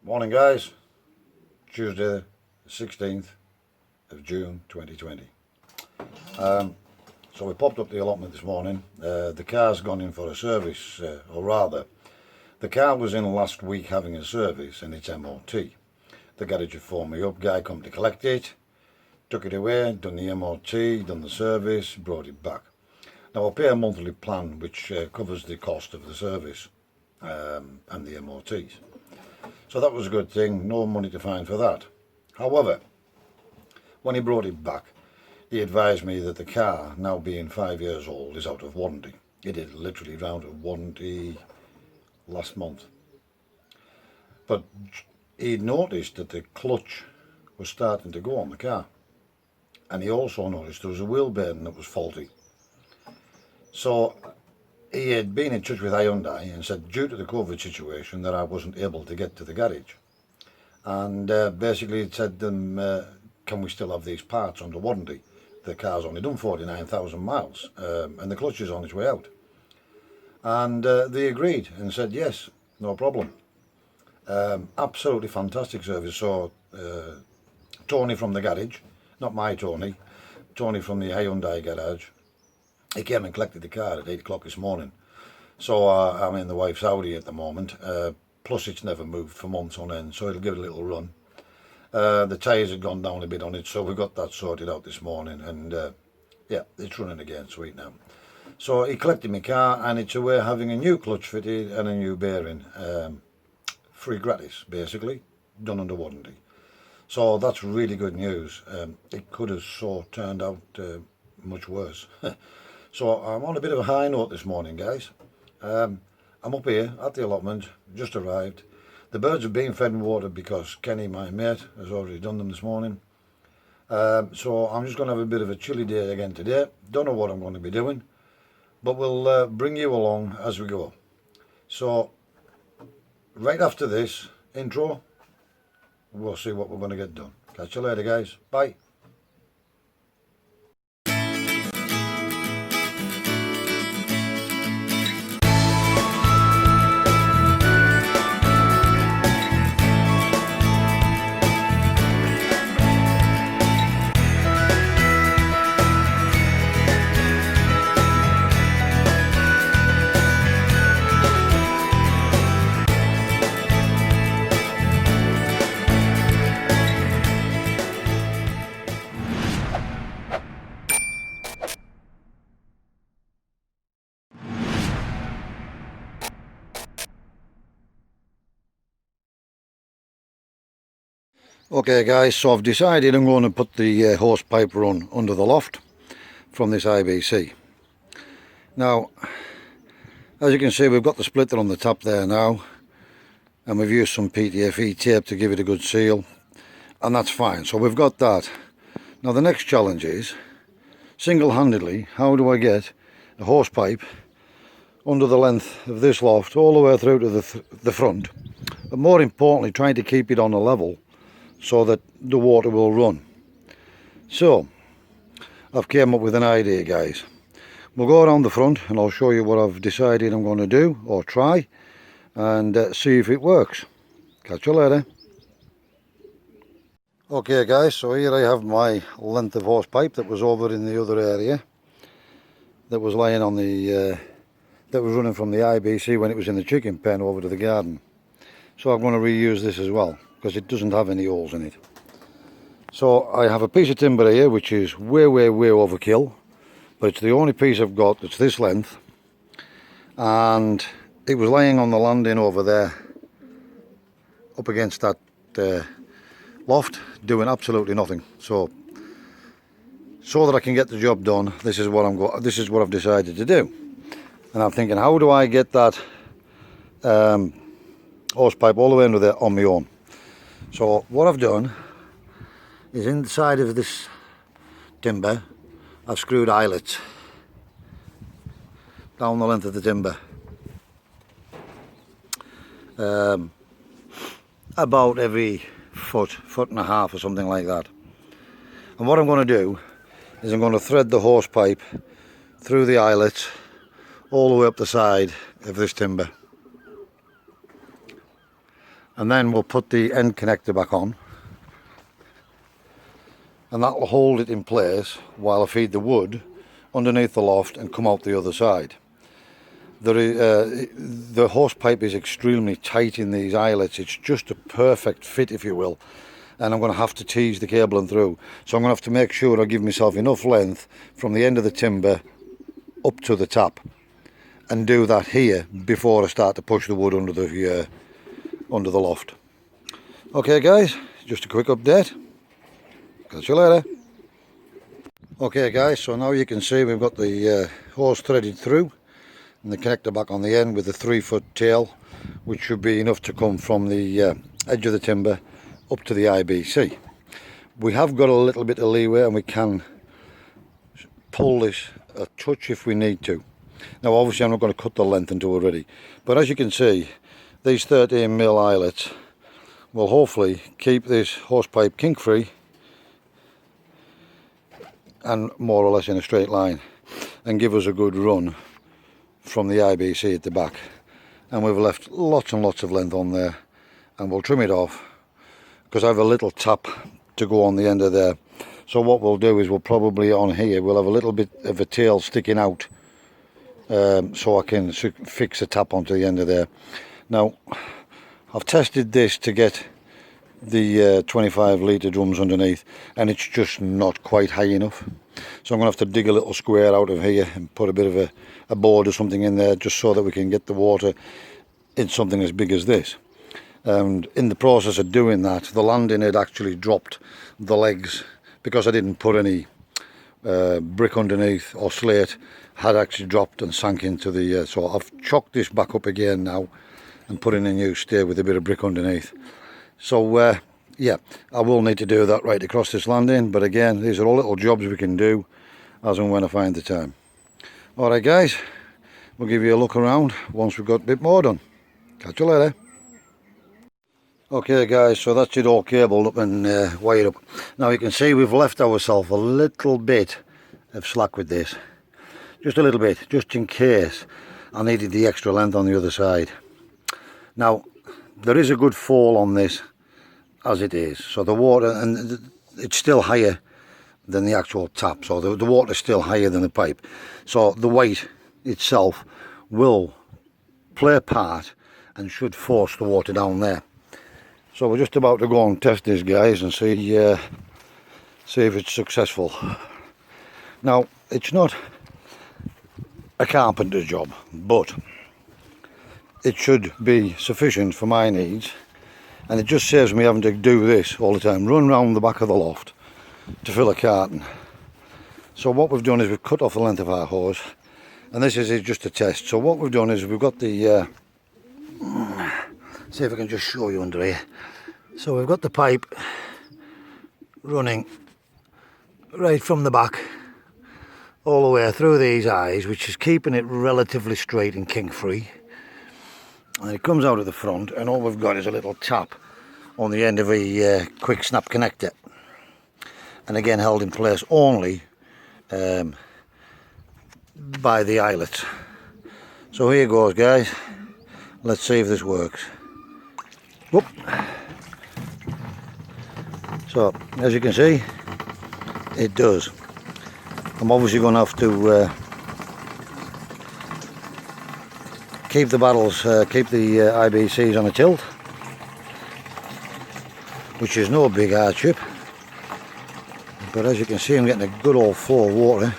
Morning guys, Tuesday 16th of June 2020. So we popped up the allotment this morning. The car's gone in for a service, or rather the car was in last week having a service and it's MOT. The garage had phoned me up, guy come to collect it, took it away, done the MOT, done the service, brought it back. Now I pay a monthly plan which covers the cost of the service and the MOTs. So that was a good thing, no money to find for that. However, when he brought it back, he advised me that the car, now being 5 years old, is out of warranty. It is literally out of warranty last month. But he'd noticed that the clutch was starting to go on the car. And he also noticed there was a wheel bearing that was faulty. So he had been in touch with Hyundai and said due to the COVID situation that I wasn't able to get to the garage. And basically it said them, can we still have these parts under warranty? The car's only done 49,000 miles and the clutch is on its way out. And they agreed and said yes, no problem. Absolutely fantastic service. So Tony from the garage, not my Tony from the Hyundai garage, he came and collected the car at 8 o'clock this morning. So I'm in the wife's Audi at the moment, plus it's never moved for months on end, so it'll give it a little run. The tyres had gone down a bit on it, so we got that sorted out this morning, and yeah, it's running again sweet now. So he collected my car and it's away having a new clutch fitted and a new bearing, free gratis basically, done under warranty. So that's really good news. It could have so turned out much worse. So I'm on a bit of a high note this morning guys. I'm up here at the allotment, just arrived. The birds have been fed and watered because Kenny, my mate, has already done them this morning. So I'm just going to have a bit of a chilly day again today. Don't know what I'm going to be doing, but we'll bring you along as we go. So right after this intro, we'll see what we're going to get done. Catch you later guys, bye. Okay guys, so I've decided I'm going to put the hose pipe run under the loft from this IBC. Now, as you can see, we've got the splitter on the top there now, and we've used some PTFE tape to give it a good seal, and that's fine, so we've got that. Now the next challenge is, single-handedly, how do I get a hose pipe under the length of this loft all the way through to the front, but more importantly trying to keep it on a level so that the water will run. So I've came up with an idea guys. We'll go around the front and I'll show you what I've decided I'm going to do or try, and see if it works. Catch you later. Okay guys, so here I have my length of hose pipe that was over in the other area, that was laying on the that was running from the IBC when it was in the chicken pen over to the garden. So I'm going to reuse this as well, because it doesn't have any holes in it. So I have a piece of timber here which is way overkill, but it's the only piece I've got that's this length, and it was laying on the landing over there up against that loft doing absolutely nothing. So that I can get the job done, this is what I've decided to do. And I'm thinking, how do I get that hose pipe all the way under there on my own? So what I've done is, inside of this timber I've screwed eyelets down the length of the timber, about every foot and a half or something like that. And what I'm going to do is I'm going to thread the hose pipe through the eyelets all the way up the side of this timber. and then we'll put the end connector back on, and that will hold it in place while I feed the wood underneath the loft and come out the other side. The hose pipe is extremely tight in these eyelets. It's just a perfect fit, if you will, and I'm going to have to tease the cabling through. So I'm going to have to make sure I give myself enough length from the end of the timber up to the tap, and do that here before I start to push the wood under the loft. Okay guys, just a quick update. Catch you later. Okay guys, so now you can see we've got the hose threaded through and the connector back on the end with the 3-foot tail, which should be enough to come from the edge of the timber up to the IBC. We have got a little bit of leeway and we can pull this a touch if we need to. Now obviously I'm not going to cut the length until we're ready, but as you can see, these 13mm eyelets will hopefully keep this hose pipe kink free and more or less in a straight line, and give us a good run from the IBC at the back. And we've left lots and lots of length on there, and we'll trim it off because I have a little tap to go on the end of there. So what we'll do is we'll probably on here we'll have a little bit of a tail sticking out, so I can fix a tap onto the end of there. Now I've tested this to get the 25 litre drums underneath, and it's just not quite high enough, so I'm going to have to dig a little square out of here and put a bit of a board or something in there, just so that we can get the water in something as big as this. And in the process of doing that, the landing had actually dropped the legs, because I didn't put any brick underneath or slate, had actually dropped and sank into the so I've chocked this back up again now and put in a new stair with a bit of brick underneath. So yeah, I will need to do that right across this landing, but again, these are all little jobs we can do as and when I find the time. Alright guys, we'll give you a look around once we've got a bit more done. Catch you later. Okay guys, so that's it all cabled up and wired up. Now you can see we've left ourselves a little bit of slack with this. Just a little bit, just in case I needed the extra length on the other side. Now, there is a good fall on this as it is. So the water, and it's still higher than the actual tap. So the water is still higher than the pipe. So the weight itself will play a part and should force the water down there. So we're just about to go and test this, guys, and see if it's successful. Now, it's not a carpenter's job, but it should be sufficient for my needs, and it just saves me having to do this all the time, run round the back of the loft to fill a carton. So what we've done is we've cut off the length of our hose, and this is just a test. So what we've done is we've got the see if I can just show you under here. So we've got the pipe running right from the back all the way through these eyes, which is keeping it relatively straight and kink free. And it comes out of the front, and all we've got is a little tap on the end of a quick snap connector, and again held in place only by the eyelets. So here goes, guys. Let's see if this works. Whoop. So as you can see, it does. I'm obviously going to have to keep the IBCs on a tilt, which is no big hardship. But as you can see, I'm getting a good old flow of water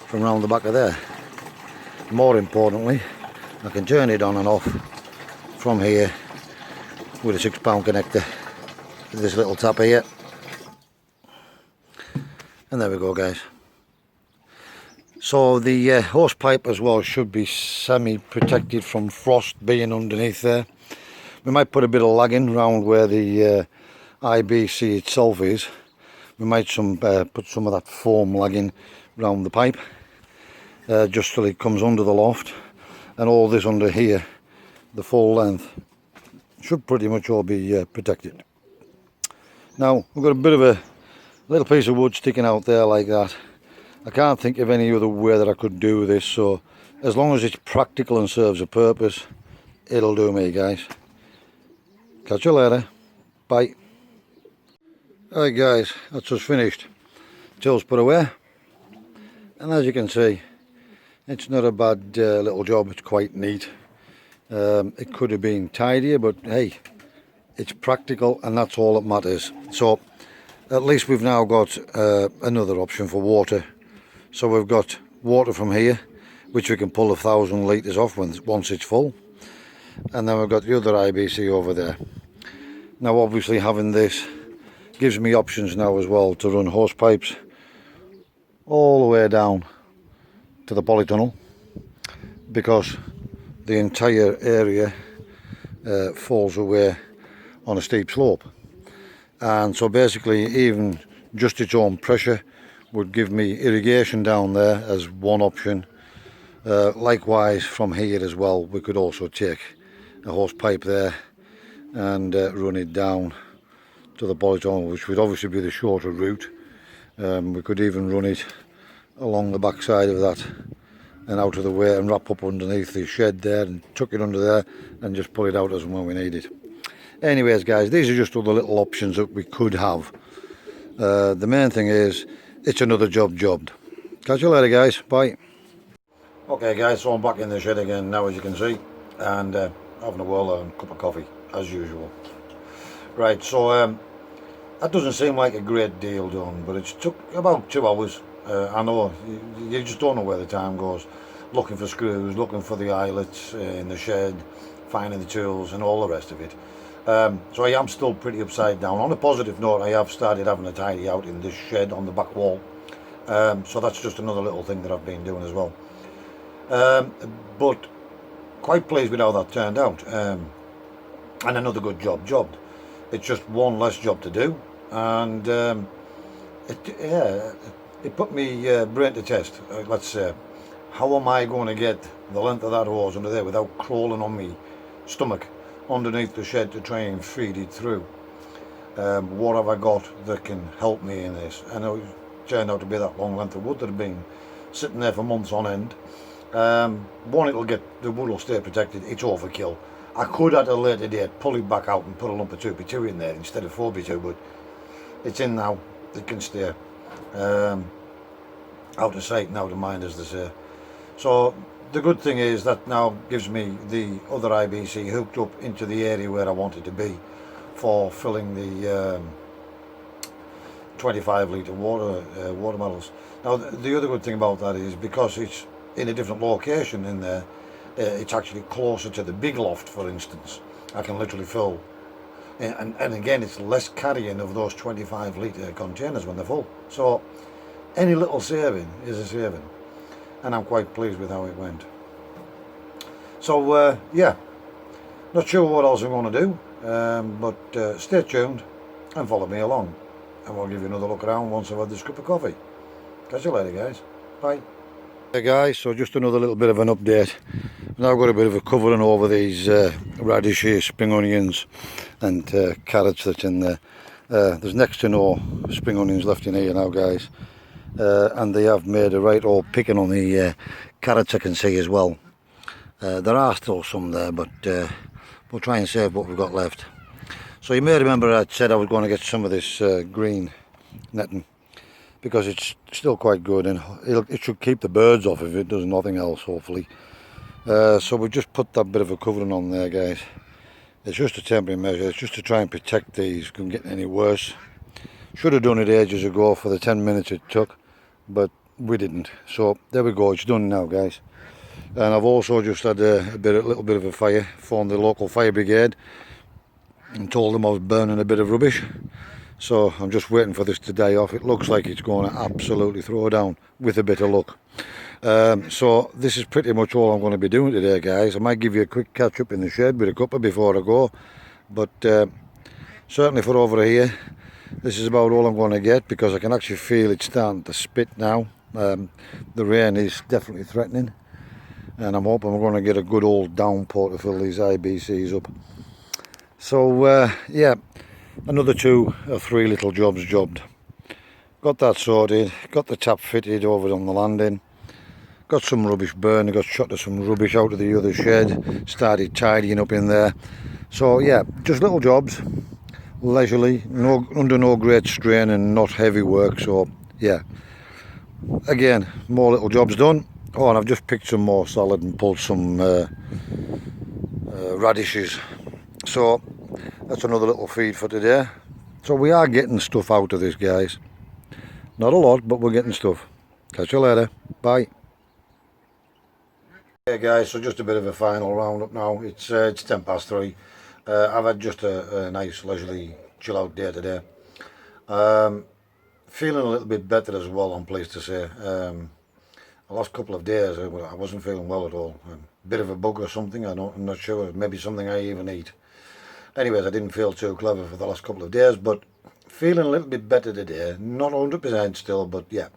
from around the back of there. More importantly, I can turn it on and off from here with a 6-pound connector with this little tap here. And there we go, guys. So the hose pipe as well should be semi-protected from frost being underneath there. We might put a bit of lagging around where the IBC itself is. We might put some of that foam lagging around the pipe, just till it comes under the loft, and all this under here, the full length, should pretty much all be protected. Now we've got a bit of a little piece of wood sticking out there like that. I can't think of any other way that I could do this, so as long as it's practical and serves a purpose, it'll do me, guys. Catch you later. Bye. Alright guys, that's us finished. Tools put away. And as you can see, it's not a bad little job. It's quite neat. It could have been tidier, but hey, it's practical and that's all that matters. So at least we've now got another option for water. So we've got water from here, which we can pull 1,000 litres off once it's full. And then we've got the other IBC over there. Now obviously having this gives me options now as well to run hose pipes all the way down to the polytunnel, because the entire area falls away on a steep slope, and so basically even just its own pressure would give me irrigation down there as one option. Likewise from here as well, we could also take a hose pipe there and run it down to the polytunnel, which would obviously be the shorter route. We could even run it along the back side of that and out of the way and wrap up underneath the shed there and tuck it under there and just pull it out as and when we need it. Anyways guys, these are just other little options that we could have. The main thing is it's another job jobbed. Catch you later guys, bye. Okay guys, so I'm back in the shed again now, as you can see, and having a whirl and a cup of coffee as usual. Right, so that doesn't seem like a great deal done, but it's took about 2 hours. I know you just don't know where the time goes, looking for screws, looking for the eyelets in the shed, finding the tools and all the rest of it. So I am still pretty upside down. On a positive note, I have started having a tidy out in this shed on the back wall, so that's just another little thing that I've been doing as well. But quite pleased with how that turned out, and another good job jobbed. It's just one less job to do, and it put me brain to test. Let's say, how am I going to get the length of that hose under there without crawling on me stomach underneath the shed to try and feed it through? What have I got that can help me in this? And it turned out to be that long length of wood that had been sitting there for months on end. One, the wood will stay protected. It's overkill. I could at a later date pull it back out and put a lump of 2x2 in there instead of 4x2, but it's in now. It can stay out of sight and out of mind, as they say. So the good thing is that now gives me the other IBC hooked up into the area where I want it to be for filling the 25 litre water models. Now the other good thing about that is, because it's in a different location in there, it's actually closer to the big loft, for instance. I can literally fill, and again, it's less carrying of those 25 litre containers when they're full. So any little saving is a saving, and I'm quite pleased with how it went. So yeah, not sure what else I'm going to do, but stay tuned and follow me along, and we'll give you another look around once I've had this cup of coffee. Catch you later guys, bye. Hey guys, so just another little bit of an update. Now I've got a bit of a covering over these radishes, spring onions and carrots that's in there. There's next to no spring onions left in here now guys, and they have made a right old picking on the carrots I can see as well. There are still some there, but we'll try and save what we've got left. So you may remember I said I was going to get some of this green netting, because it's still quite good and it should keep the birds off if it does nothing else, hopefully. So we just put that bit of a covering on there guys. It's just a temporary measure, it's just to try and protect these from getting any worse. Should have done it ages ago for the 10 minutes it took, but we didn't. So there we go, it's done now guys. And I've also just had a little bit of a fire, phoned the local fire brigade and told them I was burning a bit of rubbish. So I'm just waiting for this to die off. It looks like it's going to absolutely throw down with a bit of luck. So this is pretty much all I'm going to be doing today guys. I might give you a quick catch up in the shed with a cuppa before I go, but certainly for over here this is about all I'm going to get, because I can actually feel it starting to spit now. The rain is definitely threatening, and I'm hoping we're going to get a good old downpour to fill these IBCs up. So yeah, another 2 or 3 little jobs jobbed. Got that sorted, got the tap fitted over on the landing, got some rubbish burned, got shot of some rubbish out of the other shed, started tidying up in there. So yeah, just little jobs, leisurely, under no great strain and not heavy work. So yeah, again, more little jobs done. Oh, and I've just picked some more salad and pulled some radishes. So that's another little feed for today. So we are getting stuff out of this, guys. Not a lot, but we're getting stuff. Catch you later. Bye. Hey guys, so just a bit of a final roundup now. It's 3:10. I've had just a nice leisurely chill out day today. Feeling a little bit better as well, I'm pleased to say. The last couple of days I wasn't feeling well at all. A bit of a bug or something, I'm not sure. Maybe something I even eat. Anyways, I didn't feel too clever for the last couple of days, but feeling a little bit better today. Not 100% still, but yeah,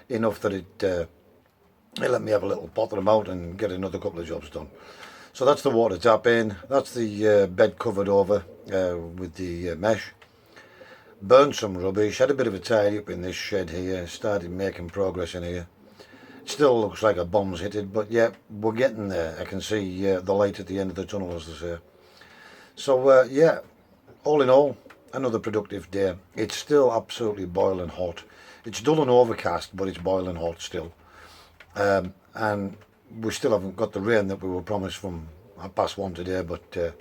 enough that it let me have a little potter about and get another couple of jobs done. So that's the water tap in. That's the bed covered over with the mesh. Burned some rubbish. Had a bit of a tidy up in this shed here. Started making progress in here. It still looks like a bomb's hit it, but yeah, we're getting there. I can see the light at the end of the tunnel, as they say. So yeah, all in all, another productive day. It's still absolutely boiling hot. It's dull and overcast, but it's boiling hot still. And we still haven't got the rain that we were promised from 1:30 today, but there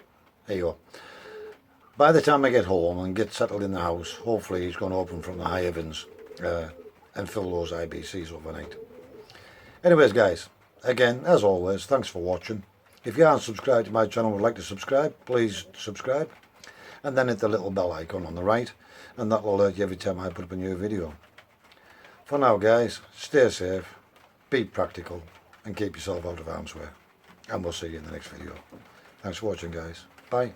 you go. By the time I get home and get settled in the house, hopefully he's going to open from the high heavens and fill those IBCs overnight. Anyways guys, again, as always, thanks for watching. If you aren't subscribed to my channel and would like to subscribe, please subscribe. And then hit the little bell icon on the right, and that will alert you every time I put up a new video. For now guys, stay safe, be practical, and keep yourself out of harm's way. And we'll see you in the next video. Thanks for watching guys. Bye.